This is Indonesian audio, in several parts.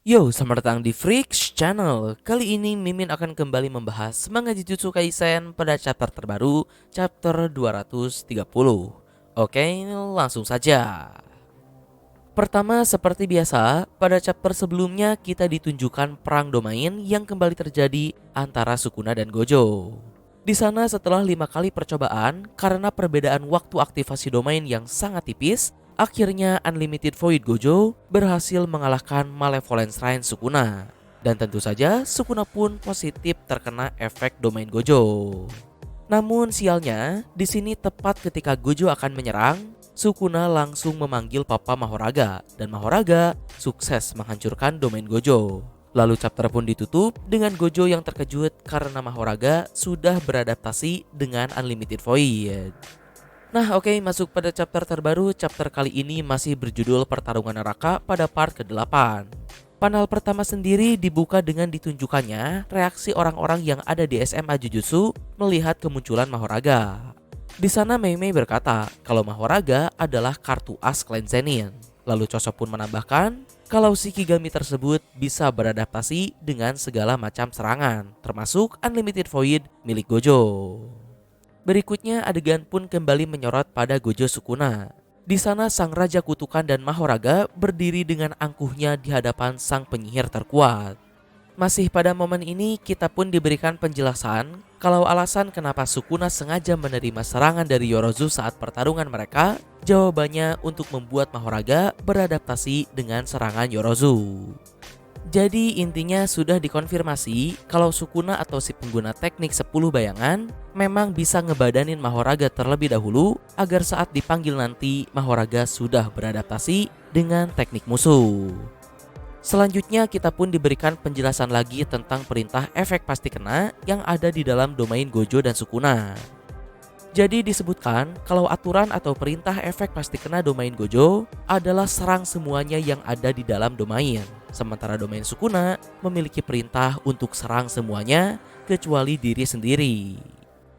Yo, selamat datang di Freaks Channel. Kali ini Mimin akan kembali membahas manga Jujutsu Kaisen pada chapter terbaru, chapter 230. Oke, langsung saja. Pertama, seperti biasa, pada chapter sebelumnya kita ditunjukkan perang domain yang kembali terjadi antara Sukuna dan Gojo. Di sana setelah 5 kali percobaan, karena perbedaan waktu aktivasi domain yang sangat tipis, akhirnya Unlimited Void Gojo berhasil mengalahkan Malevolent Shrine Sukuna. Dan tentu saja Sukuna pun positif terkena efek domain Gojo. Namun sialnya, di sini tepat ketika Gojo akan menyerang, Sukuna langsung memanggil Papa Mahoraga dan Mahoraga sukses menghancurkan domain Gojo. Lalu chapter pun ditutup dengan Gojo yang terkejut karena Mahoraga sudah beradaptasi dengan Unlimited Void. Nah oke, masuk pada chapter terbaru. Chapter kali ini masih berjudul Pertarungan Neraka pada part ke-8. Panel pertama sendiri dibuka dengan ditunjukkannya reaksi orang-orang yang ada di SMA Jujutsu melihat kemunculan Mahoraga. Di sana Mei Mei berkata kalau Mahoraga adalah kartu as klan Zenin. Lalu Choso pun menambahkan kalau si Kigami tersebut bisa beradaptasi dengan segala macam serangan, termasuk Unlimited Void milik Gojo. Berikutnya adegan pun kembali menyorot pada Gojo Sukuna. Di sana sang Raja Kutukan dan Mahoraga berdiri dengan angkuhnya di hadapan sang penyihir terkuat. Masih pada momen ini kita pun diberikan penjelasan kalau alasan kenapa Sukuna sengaja menerima serangan dari Yorozu saat pertarungan mereka, jawabannya untuk membuat Mahoraga beradaptasi dengan serangan Yorozu. Jadi intinya sudah dikonfirmasi kalau Sukuna atau si pengguna teknik 10 bayangan memang bisa ngebadanin Mahoraga terlebih dahulu agar saat dipanggil nanti Mahoraga sudah beradaptasi dengan teknik musuh. Selanjutnya kita pun diberikan penjelasan lagi tentang perintah efek pasti kena yang ada di dalam domain Gojo dan Sukuna. Jadi disebutkan kalau aturan atau perintah efek pasti kena domain Gojo adalah serang semuanya yang ada di dalam domain. Sementara domain Sukuna memiliki perintah untuk serang semuanya kecuali diri sendiri.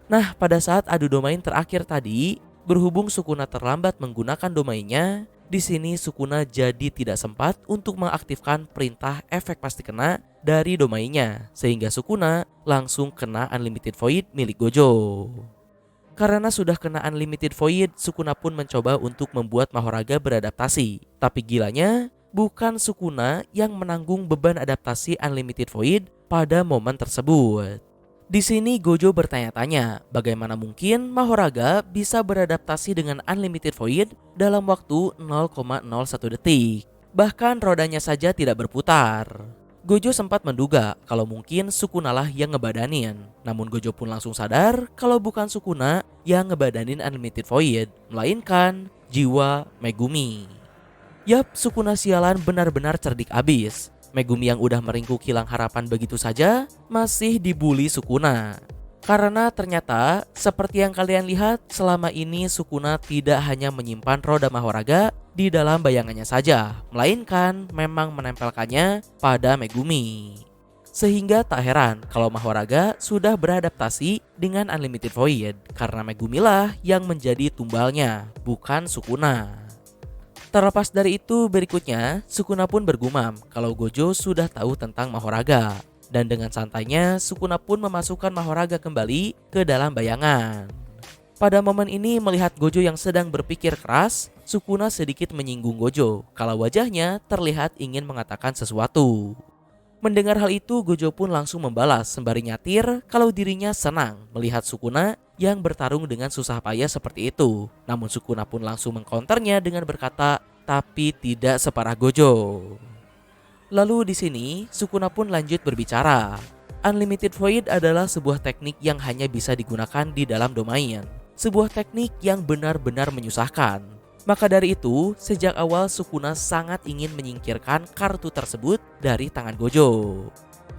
Nah pada saat adu domain terakhir tadi, berhubung Sukuna terlambat menggunakan domainnya, di sini Sukuna jadi tidak sempat untuk mengaktifkan perintah efek pasti kena dari domainnya, sehingga Sukuna langsung kena Unlimited Void milik Gojo. Karena sudah kena Unlimited Void, Sukuna pun mencoba untuk membuat Mahoraga beradaptasi. Tapi gilanya, bukan Sukuna yang menanggung beban adaptasi Unlimited Void pada momen tersebut. Di sini Gojo bertanya-tanya, bagaimana mungkin Mahoraga bisa beradaptasi dengan Unlimited Void dalam waktu 0,01 detik. Bahkan rodanya saja tidak berputar. Gojo sempat menduga kalau mungkin Sukuna lah yang ngebadanin. Namun Gojo pun langsung sadar kalau bukan Sukuna yang ngebadanin Unlimited Void, melainkan jiwa Megumi. Yap, Sukuna sialan benar-benar cerdik abis. Megumi yang udah meringkuk hilang harapan begitu saja masih dibully Sukuna. Karena ternyata seperti yang kalian lihat, selama ini Sukuna tidak hanya menyimpan roda Mahoraga di dalam bayangannya saja, melainkan memang menempelkannya pada Megumi. Sehingga tak heran kalau Mahoraga sudah beradaptasi dengan Unlimited Void, karena Megumi lah yang menjadi tumbalnya, bukan Sukuna. Terlepas dari itu, berikutnya Sukuna pun bergumam kalau Gojo sudah tahu tentang Mahoraga. Dan dengan santainya Sukuna pun memasukkan Mahoraga kembali ke dalam bayangan. Pada momen ini melihat Gojo yang sedang berpikir keras, Sukuna sedikit menyinggung Gojo kalau wajahnya terlihat ingin mengatakan sesuatu. Mendengar hal itu, Gojo pun langsung membalas sembari nyatir kalau dirinya senang melihat Sukuna yang bertarung dengan susah payah seperti itu. Namun Sukuna pun langsung mengcounternya dengan berkata, tapi tidak separah Gojo. Lalu di sini Sukuna pun lanjut berbicara. Unlimited Void adalah sebuah teknik yang hanya bisa digunakan di dalam domain. Sebuah teknik yang benar-benar menyusahkan. Maka dari itu, sejak awal Sukuna sangat ingin menyingkirkan kartu tersebut dari tangan Gojo.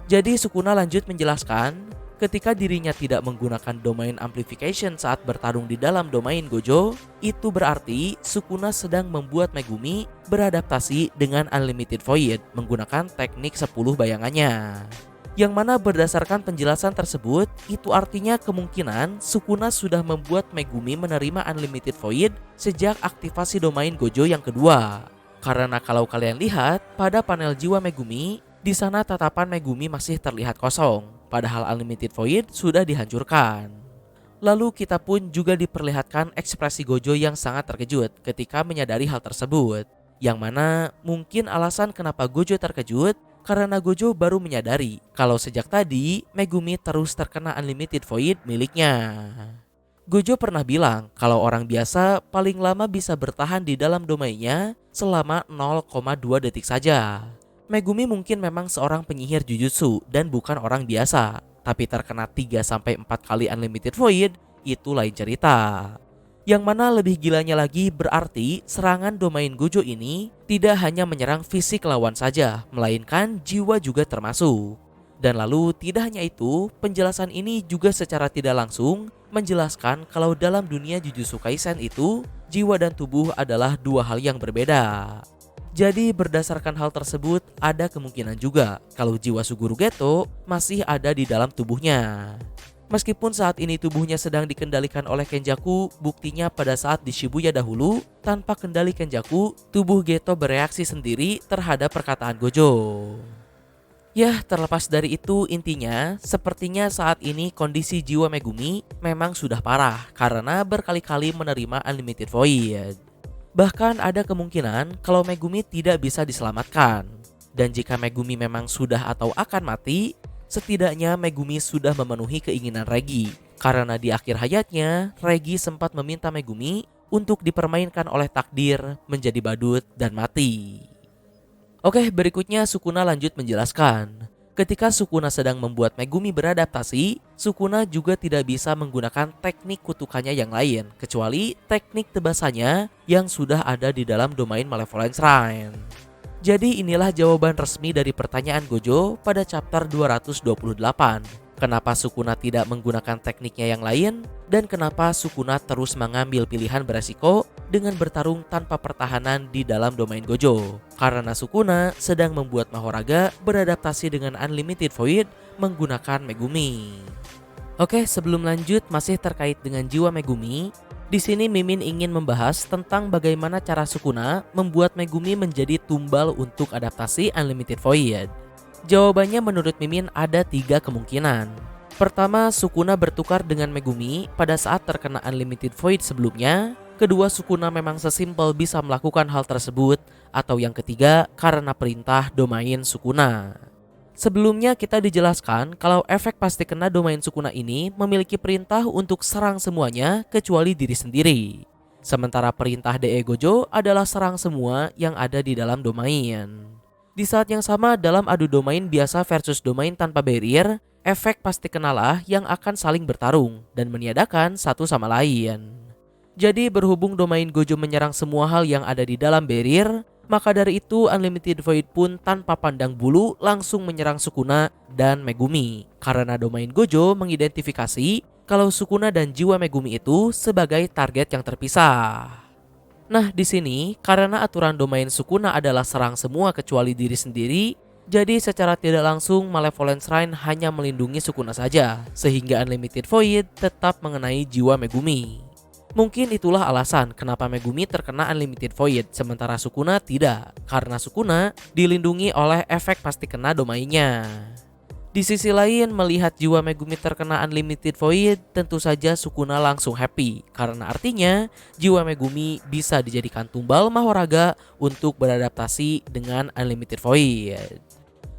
Jadi Sukuna lanjut menjelaskan, ketika dirinya tidak menggunakan domain amplification saat bertarung di dalam domain Gojo, itu berarti Sukuna sedang membuat Megumi beradaptasi dengan Unlimited Void menggunakan teknik 10 bayangannya. Yang mana berdasarkan penjelasan tersebut, itu artinya kemungkinan Sukuna sudah membuat Megumi menerima Unlimited Void sejak aktivasi domain Gojo yang kedua. Karena kalau kalian lihat pada panel jiwa Megumi, di sana tatapan Megumi masih terlihat kosong, padahal Unlimited Void sudah dihancurkan. Lalu kita pun juga diperlihatkan ekspresi Gojo yang sangat terkejut ketika menyadari hal tersebut. Yang mana mungkin alasan kenapa Gojo terkejut karena Gojo baru menyadari kalau sejak tadi Megumi terus terkena Unlimited Void miliknya. Gojo pernah bilang kalau orang biasa paling lama bisa bertahan di dalam domainnya selama 0,2 detik saja. Megumi mungkin memang seorang penyihir Jujutsu dan bukan orang biasa, tapi terkena 3-4 kali Unlimited Void itu lain cerita. Yang mana lebih gilanya lagi berarti serangan domain Gojo ini tidak hanya menyerang fisik lawan saja, melainkan jiwa juga termasuk. Dan lalu tidak hanya itu, penjelasan ini juga secara tidak langsung menjelaskan kalau dalam dunia Jujutsu Kaisen itu jiwa dan tubuh adalah dua hal yang berbeda. Jadi berdasarkan hal tersebut ada kemungkinan juga kalau jiwa Suguru Geto masih ada di dalam tubuhnya. Meskipun saat ini tubuhnya sedang dikendalikan oleh Kenjaku, buktinya pada saat di Shibuya dahulu tanpa kendali Kenjaku, tubuh Geto bereaksi sendiri terhadap perkataan Gojo. Ya, terlepas dari itu intinya sepertinya saat ini kondisi jiwa Megumi memang sudah parah karena berkali-kali menerima Unlimited Void. Bahkan ada kemungkinan kalau Megumi tidak bisa diselamatkan. Dan jika Megumi memang sudah atau akan mati, setidaknya Megumi sudah memenuhi keinginan Regi. Karena di akhir hayatnya, Regi sempat meminta Megumi untuk dipermainkan oleh takdir menjadi badut dan mati. Oke, berikutnya Sukuna lanjut menjelaskan. Ketika Sukuna sedang membuat Megumi beradaptasi, Sukuna juga tidak bisa menggunakan teknik kutukannya yang lain, kecuali teknik tebasannya yang sudah ada di dalam domain Malevolent Shrine. Jadi inilah jawaban resmi dari pertanyaan Gojo pada chapter 228. Kenapa Sukuna tidak menggunakan tekniknya yang lain, dan kenapa Sukuna terus mengambil pilihan beresiko dengan bertarung tanpa pertahanan di dalam domain Gojo. Karena Sukuna sedang membuat Mahoraga beradaptasi dengan Unlimited Void menggunakan Megumi. Oke, sebelum lanjut masih terkait dengan jiwa Megumi, di sini Mimin ingin membahas tentang bagaimana cara Sukuna membuat Megumi menjadi tumbal untuk adaptasi Unlimited Void. Jawabannya menurut Mimin ada 3 kemungkinan. Pertama, Sukuna bertukar dengan Megumi pada saat terkena Unlimited Void sebelumnya. Kedua, Sukuna memang sesimpel bisa melakukan hal tersebut. Atau yang ketiga, karena perintah domain Sukuna. Sebelumnya kita dijelaskan kalau efek pasti kena domain Sukuna ini memiliki perintah untuk serang semuanya kecuali diri sendiri. Sementara perintah DE Gojo adalah serang semua yang ada di dalam domain. Di saat yang sama dalam adu domain biasa versus domain tanpa barrier, efek pasti kenalah yang akan saling bertarung dan meniadakan satu sama lain. Jadi berhubung domain Gojo menyerang semua hal yang ada di dalam barrier, maka dari itu Unlimited Void pun tanpa pandang bulu langsung menyerang Sukuna dan Megumi. Karena domain Gojo mengidentifikasi kalau Sukuna dan jiwa Megumi itu sebagai target yang terpisah. Nah, di sini karena aturan domain Sukuna adalah serang semua kecuali diri sendiri, jadi secara tidak langsung Malevolent Shrine hanya melindungi Sukuna saja, sehingga Unlimited Void tetap mengenai jiwa Megumi. Mungkin itulah alasan kenapa Megumi terkena Unlimited Void sementara Sukuna tidak, karena Sukuna dilindungi oleh efek pasti kena domainnya. Di sisi lain, melihat jiwa Megumi terkena Unlimited Void, tentu saja Sukuna langsung happy. Karena artinya, jiwa Megumi bisa dijadikan tumbal Mahoraga untuk beradaptasi dengan Unlimited Void.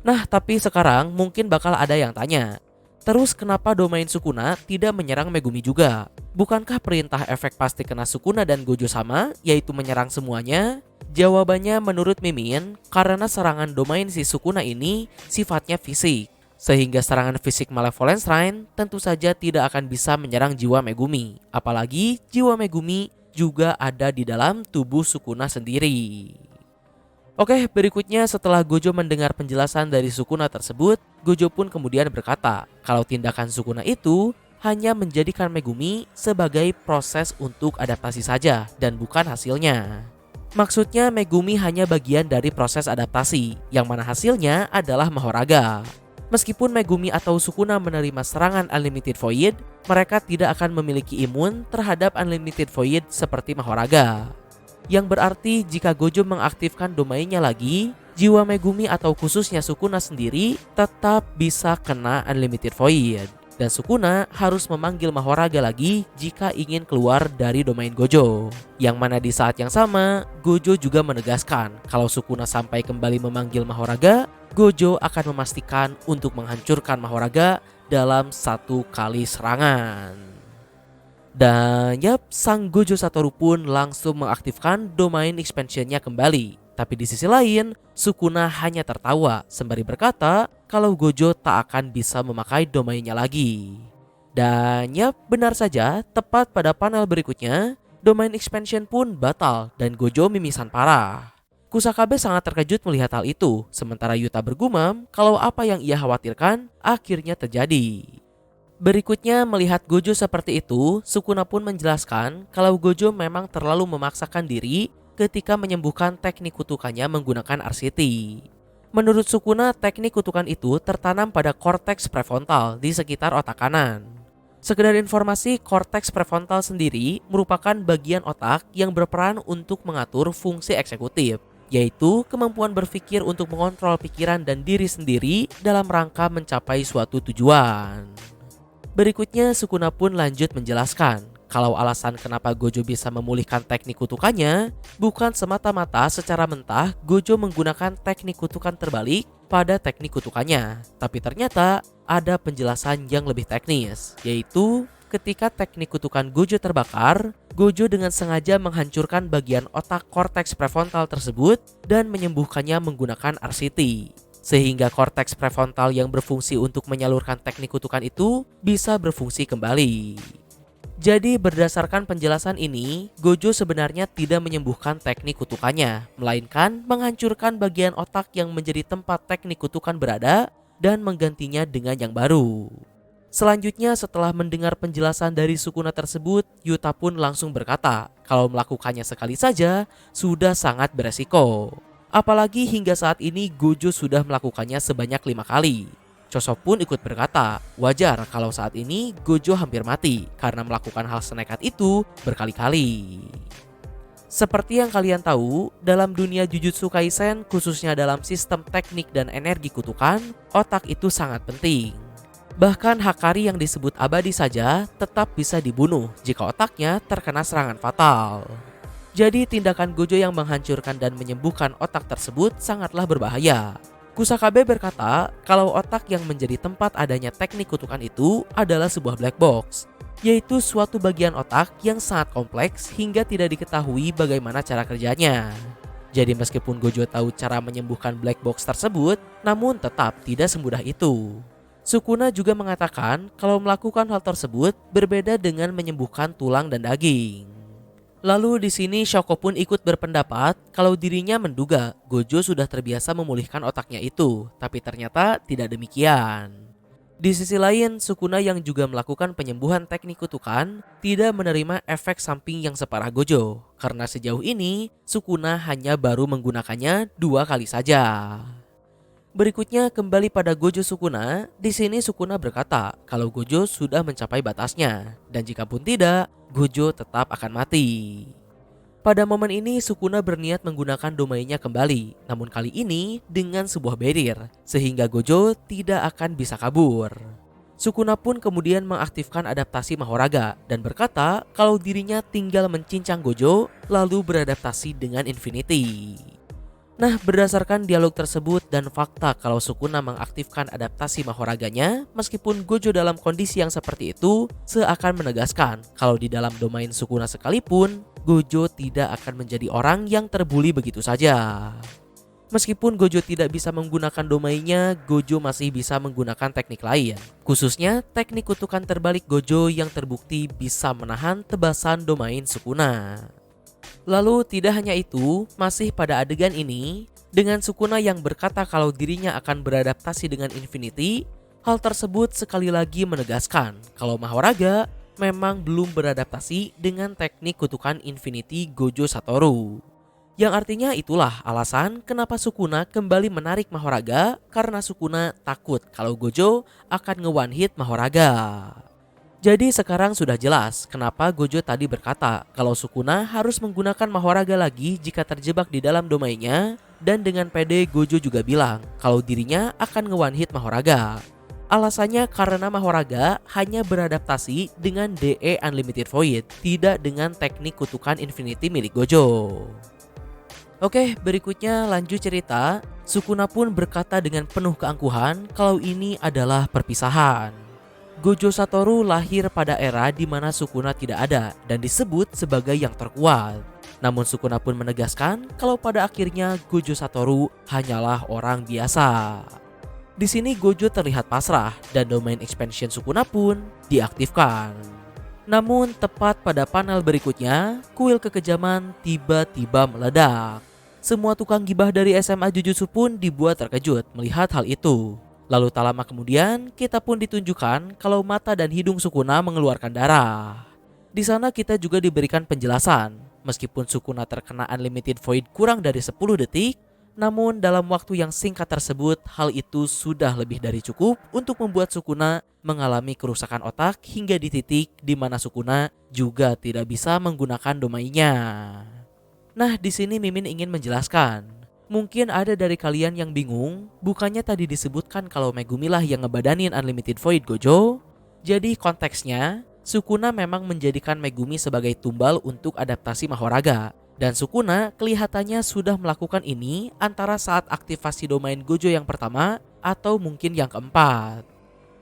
Nah, tapi sekarang mungkin bakal ada yang tanya, terus kenapa domain Sukuna tidak menyerang Megumi juga? Bukankah perintah efek pasti kena Sukuna dan Gojo sama, yaitu menyerang semuanya? Jawabannya menurut Mimin, karena serangan domain si Sukuna ini sifatnya fisik. Sehingga serangan fisik Malevolent Shrine tentu saja tidak akan bisa menyerang jiwa Megumi. Apalagi jiwa Megumi juga ada di dalam tubuh Sukuna sendiri. Oke, berikutnya setelah Gojo mendengar penjelasan dari Sukuna tersebut, Gojo pun kemudian berkata kalau tindakan Sukuna itu hanya menjadikan Megumi sebagai proses untuk adaptasi saja dan bukan hasilnya. Maksudnya Megumi hanya bagian dari proses adaptasi, yang mana hasilnya adalah Mahoraga. Meskipun Megumi atau Sukuna menerima serangan Unlimited Void, mereka tidak akan memiliki imun terhadap Unlimited Void seperti Mahoraga. Yang berarti jika Gojo mengaktifkan domainnya lagi, jiwa Megumi atau khususnya Sukuna sendiri tetap bisa kena Unlimited Void. Dan Sukuna harus memanggil Mahoraga lagi jika ingin keluar dari domain Gojo. Yang mana di saat yang sama, Gojo juga menegaskan kalau Sukuna sampai kembali memanggil Mahoraga, Gojo akan memastikan untuk menghancurkan Mahoraga dalam satu kali serangan. Dan sang Gojo Satoru pun langsung mengaktifkan domain expansionnya kembali. Tapi di sisi lain, Sukuna hanya tertawa sembari berkata kalau Gojo tak akan bisa memakai domainnya lagi. Dan benar saja, tepat pada panel berikutnya, domain expansion pun batal dan Gojo mimisan parah. Kusakabe sangat terkejut melihat hal itu, sementara Yuta bergumam kalau apa yang ia khawatirkan akhirnya terjadi. Berikutnya melihat Gojo seperti itu, Sukuna pun menjelaskan kalau Gojo memang terlalu memaksakan diri ketika menyembuhkan teknik kutukannya menggunakan RCT. Menurut Sukuna, teknik kutukan itu tertanam pada korteks prefrontal di sekitar otak kanan. Sekedar informasi, korteks prefrontal sendiri merupakan bagian otak yang berperan untuk mengatur fungsi eksekutif, yaitu kemampuan berpikir untuk mengontrol pikiran dan diri sendiri dalam rangka mencapai suatu tujuan. Berikutnya Sukuna pun lanjut menjelaskan kalau alasan kenapa Gojo bisa memulihkan teknik kutukannya bukan semata-mata secara mentah Gojo menggunakan teknik kutukan terbalik pada teknik kutukannya, tapi ternyata ada penjelasan yang lebih teknis, yaitu ketika teknik kutukan Gojo terbakar, Gojo dengan sengaja menghancurkan bagian otak korteks prefrontal tersebut dan menyembuhkannya menggunakan RCT. Sehingga korteks prefrontal yang berfungsi untuk menyalurkan teknik kutukan itu bisa berfungsi kembali. Jadi berdasarkan penjelasan ini, Gojo sebenarnya tidak menyembuhkan teknik kutukannya, melainkan menghancurkan bagian otak yang menjadi tempat teknik kutukan berada dan menggantinya dengan yang baru. Selanjutnya setelah mendengar penjelasan dari Sukuna tersebut, Yuta pun langsung berkata kalau melakukannya sekali saja sudah sangat beresiko. Apalagi hingga saat ini Gojo sudah melakukannya sebanyak 5 kali. Choso pun ikut berkata, wajar kalau saat ini Gojo hampir mati karena melakukan hal senekat itu berkali-kali. Seperti yang kalian tahu, dalam dunia Jujutsu Kaisen, khususnya dalam sistem teknik dan energi kutukan, otak itu sangat penting. Bahkan Hakari yang disebut abadi saja tetap bisa dibunuh jika otaknya terkena serangan fatal. Jadi tindakan Gojo yang menghancurkan dan menyembuhkan otak tersebut sangatlah berbahaya. Kusakabe berkata kalau otak yang menjadi tempat adanya teknik kutukan itu adalah sebuah black box, yaitu suatu bagian otak yang sangat kompleks hingga tidak diketahui bagaimana cara kerjanya. Jadi meskipun Gojo tahu cara menyembuhkan black box tersebut, namun tetap tidak semudah itu. Sukuna juga mengatakan kalau melakukan hal tersebut berbeda dengan menyembuhkan tulang dan daging. Lalu di sini Shoko pun ikut berpendapat kalau dirinya menduga Gojo sudah terbiasa memulihkan otaknya itu, tapi ternyata tidak demikian. Di sisi lain, Sukuna yang juga melakukan penyembuhan teknik kutukan tidak menerima efek samping yang separah Gojo, karena sejauh ini Sukuna hanya baru menggunakannya 2 kali saja. Berikutnya kembali pada Gojo Sukuna. Di sini Sukuna berkata kalau Gojo sudah mencapai batasnya, dan jika pun tidak, Gojo tetap akan mati. Pada momen ini Sukuna berniat menggunakan domainnya kembali, namun kali ini dengan sebuah barrier, sehingga Gojo tidak akan bisa kabur. Sukuna pun kemudian mengaktifkan adaptasi Mahoraga dan berkata kalau dirinya tinggal mencincang Gojo lalu beradaptasi dengan Infinity. Nah, berdasarkan dialog tersebut dan fakta kalau Sukuna mengaktifkan adaptasi Mahoraganya, meskipun Gojo dalam kondisi yang seperti itu, seakan menegaskan kalau di dalam domain Sukuna sekalipun, Gojo tidak akan menjadi orang yang terbuli begitu saja. Meskipun Gojo tidak bisa menggunakan domainnya, Gojo masih bisa menggunakan teknik lain. Khususnya teknik kutukan terbalik Gojo yang terbukti bisa menahan tebasan domain Sukuna. Lalu tidak hanya itu, masih pada adegan ini, dengan Sukuna yang berkata kalau dirinya akan beradaptasi dengan Infinity, hal tersebut sekali lagi menegaskan kalau Mahoraga memang belum beradaptasi dengan teknik kutukan Infinity Gojo Satoru. Yang artinya itulah alasan kenapa Sukuna kembali menarik Mahoraga, karena Sukuna takut kalau Gojo akan nge-one hit Mahoraga. Jadi sekarang sudah jelas kenapa Gojo tadi berkata kalau Sukuna harus menggunakan Mahoraga lagi jika terjebak di dalam domainnya, dan dengan pede Gojo juga bilang kalau dirinya akan nge-one hit Mahoraga. Alasannya karena Mahoraga hanya beradaptasi dengan DE Unlimited Void, tidak dengan teknik kutukan Infinity milik Gojo. Oke, berikutnya lanjut cerita. Sukuna pun berkata dengan penuh keangkuhan kalau ini adalah perpisahan. Gojo Satoru lahir pada era di mana Sukuna tidak ada dan disebut sebagai yang terkuat. Namun Sukuna pun menegaskan kalau pada akhirnya Gojo Satoru hanyalah orang biasa. Di sini Gojo terlihat pasrah dan domain expansion Sukuna pun diaktifkan. Namun tepat pada panel berikutnya, kuil kekejaman tiba-tiba meledak. Semua tukang gibah dari SMA Jujutsu pun dibuat terkejut melihat hal itu. Lalu tak lama kemudian, kita pun ditunjukkan kalau mata dan hidung Sukuna mengeluarkan darah. Di sana kita juga diberikan penjelasan, meskipun Sukuna terkena Unlimited Void kurang dari 10 detik, namun dalam waktu yang singkat tersebut, hal itu sudah lebih dari cukup untuk membuat Sukuna mengalami kerusakan otak hingga di titik di mana Sukuna juga tidak bisa menggunakan domainnya. Nah, di sini Mimin ingin menjelaskan. Mungkin ada dari kalian yang bingung, bukannya tadi disebutkan kalau Megumi lah yang ngebadanin Unlimited Void Gojo? Jadi konteksnya, Sukuna memang menjadikan Megumi sebagai tumbal untuk adaptasi Mahoraga. Dan Sukuna kelihatannya sudah melakukan ini antara saat aktivasi domain Gojo yang pertama atau mungkin yang keempat.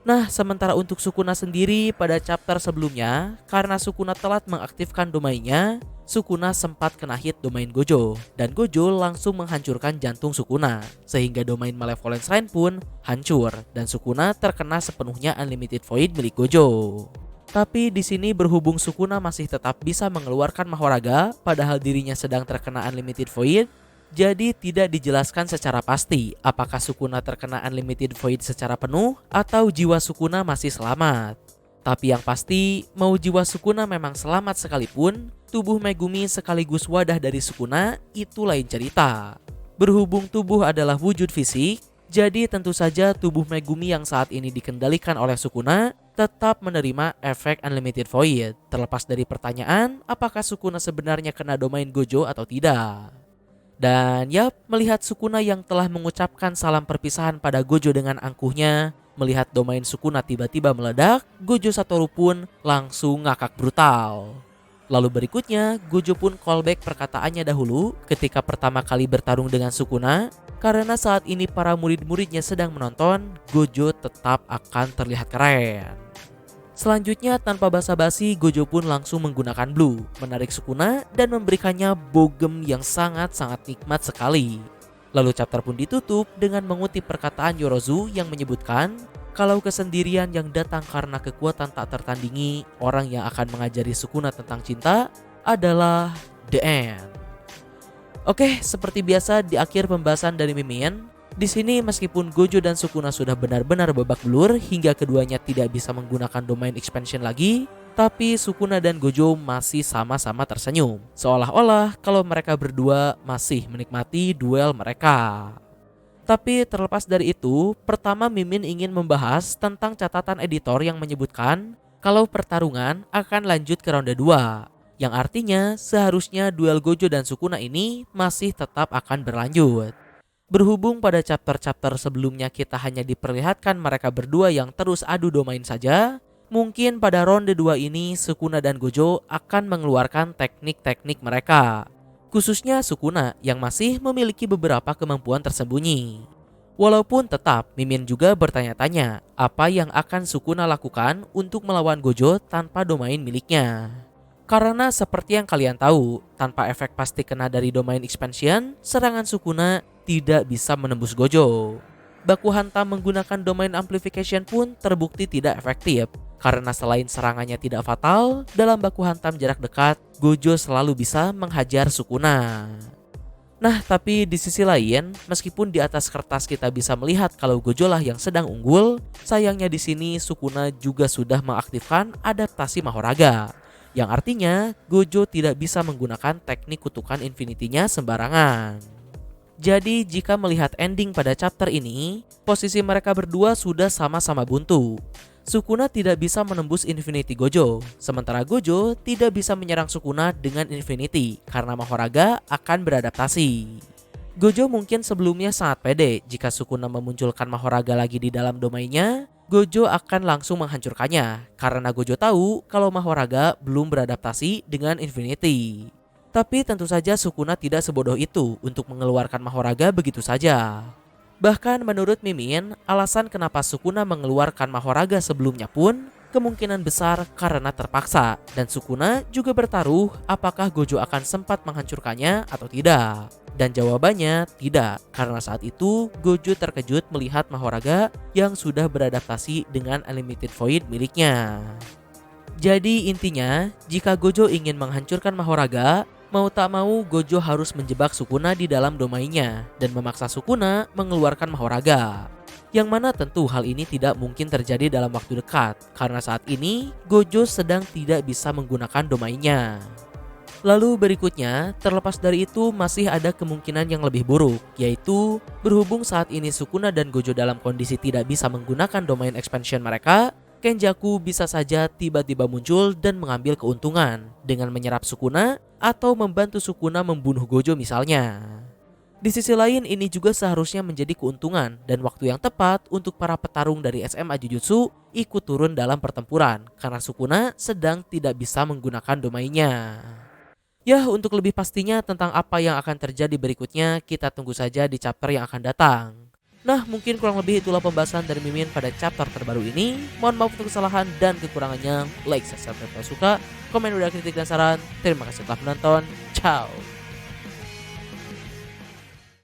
Nah, sementara untuk Sukuna sendiri pada chapter sebelumnya, karena Sukuna telat mengaktifkan domainnya, Sukuna sempat kena hit domain Gojo, dan Gojo langsung menghancurkan jantung Sukuna, sehingga domain Malevolent Shrine pun hancur, dan Sukuna terkena sepenuhnya Unlimited Void milik Gojo. Tapi di sini berhubung Sukuna masih tetap bisa mengeluarkan Mahoraga, padahal dirinya sedang terkena Unlimited Void, jadi tidak dijelaskan secara pasti apakah Sukuna terkena Unlimited Void secara penuh atau jiwa Sukuna masih selamat. Tapi yang pasti, mau jiwa Sukuna memang selamat sekalipun, tubuh Megumi sekaligus wadah dari Sukuna itu lain cerita. Berhubung tubuh adalah wujud fisik, jadi tentu saja tubuh Megumi yang saat ini dikendalikan oleh Sukuna tetap menerima efek Unlimited Void, terlepas dari pertanyaan apakah Sukuna sebenarnya kena domain Gojo atau tidak. Dan yap, melihat Sukuna yang telah mengucapkan salam perpisahan pada Gojo dengan angkuhnya, melihat domain Sukuna tiba-tiba meledak, Gojo Satoru pun langsung ngakak brutal. Lalu berikutnya, Gojo pun callback perkataannya dahulu ketika pertama kali bertarung dengan Sukuna, karena saat ini para murid-muridnya sedang menonton, Gojo tetap akan terlihat keren. Selanjutnya tanpa basa-basi, Gojo pun langsung menggunakan Blue, menarik Sukuna dan memberikannya bogem yang sangat-sangat nikmat sekali. Lalu chapter pun ditutup dengan mengutip perkataan Yorozu yang menyebutkan kalau kesendirian yang datang karena kekuatan tak tertandingi orang yang akan mengajari Sukuna tentang cinta adalah the end. Oke, seperti biasa di akhir pembahasan dari Mimin, di sini meskipun Gojo dan Sukuna sudah benar-benar babak belur hingga keduanya tidak bisa menggunakan domain expansion lagi, tapi Sukuna dan Gojo masih sama-sama tersenyum, seolah-olah kalau mereka berdua masih menikmati duel mereka. Tapi terlepas dari itu, pertama Mimin ingin membahas tentang catatan editor yang menyebutkan kalau pertarungan akan lanjut ke ronde 2, yang artinya seharusnya duel Gojo dan Sukuna ini masih tetap akan berlanjut. Berhubung pada chapter-chapter sebelumnya kita hanya diperlihatkan mereka berdua yang terus adu domain saja, mungkin pada ronde 2 ini Sukuna dan Gojo akan mengeluarkan teknik-teknik mereka. Khususnya Sukuna yang masih memiliki beberapa kemampuan tersembunyi. Walaupun tetap Mimin juga bertanya-tanya apa yang akan Sukuna lakukan untuk melawan Gojo tanpa domain miliknya. Karena seperti yang kalian tahu, tanpa efek pasti kena dari domain expansion, serangan Sukuna tidak bisa menembus Gojo. Baku hantam menggunakan domain amplification pun terbukti tidak efektif, karena selain serangannya tidak fatal, dalam baku hantam jarak dekat, Gojo selalu bisa menghajar Sukuna. Nah, tapi di sisi lain, meskipun di atas kertas kita bisa melihat kalau Gojo lah yang sedang unggul, sayangnya di sini Sukuna juga sudah mengaktifkan adaptasi Mahoraga, yang artinya Gojo tidak bisa menggunakan teknik kutukan Infinity-nya sembarangan. Jadi jika melihat ending pada chapter ini, posisi mereka berdua sudah sama-sama buntu. Sukuna tidak bisa menembus Infinity Gojo, sementara Gojo tidak bisa menyerang Sukuna dengan Infinity karena Mahoraga akan beradaptasi. Gojo mungkin sebelumnya sangat pede jika Sukuna memunculkan Mahoraga lagi di dalam domainnya, Gojo akan langsung menghancurkannya karena Gojo tahu kalau Mahoraga belum beradaptasi dengan Infinity. Tapi tentu saja Sukuna tidak sebodoh itu untuk mengeluarkan Mahoraga begitu saja. Bahkan menurut Mimin, alasan kenapa Sukuna mengeluarkan Mahoraga sebelumnya pun kemungkinan besar karena terpaksa, dan Sukuna juga bertaruh apakah Gojo akan sempat menghancurkannya atau tidak. Dan jawabannya tidak, karena saat itu Gojo terkejut melihat Mahoraga yang sudah beradaptasi dengan Unlimited Void miliknya. Jadi intinya, jika Gojo ingin menghancurkan Mahoraga, mau tak mau Gojo harus menjebak Sukuna di dalam domainnya dan memaksa Sukuna mengeluarkan Mahoraga. Yang mana tentu hal ini tidak mungkin terjadi dalam waktu dekat, karena saat ini Gojo sedang tidak bisa menggunakan domainnya. Lalu berikutnya, terlepas dari itu masih ada kemungkinan yang lebih buruk, yaitu berhubung saat ini Sukuna dan Gojo dalam kondisi tidak bisa menggunakan domain expansion mereka, Kenjaku bisa saja tiba-tiba muncul dan mengambil keuntungan dengan menyerap Sukuna atau membantu Sukuna membunuh Gojo misalnya. Di sisi lain, ini juga seharusnya menjadi keuntungan dan waktu yang tepat untuk para petarung dari SMA Jujutsu ikut turun dalam pertempuran karena Sukuna sedang tidak bisa menggunakan domainnya. Ya, untuk lebih pastinya tentang apa yang akan terjadi berikutnya, kita tunggu saja di chapter yang akan datang. Nah, mungkin kurang lebih itulah pembahasan dari Mimin pada chapter terbaru ini. Mohon maaf untuk kesalahan dan kekurangannya. Like, subscribe, dan kalau suka, komen, udah kritik dan saran. Terima kasih telah menonton. Ciao.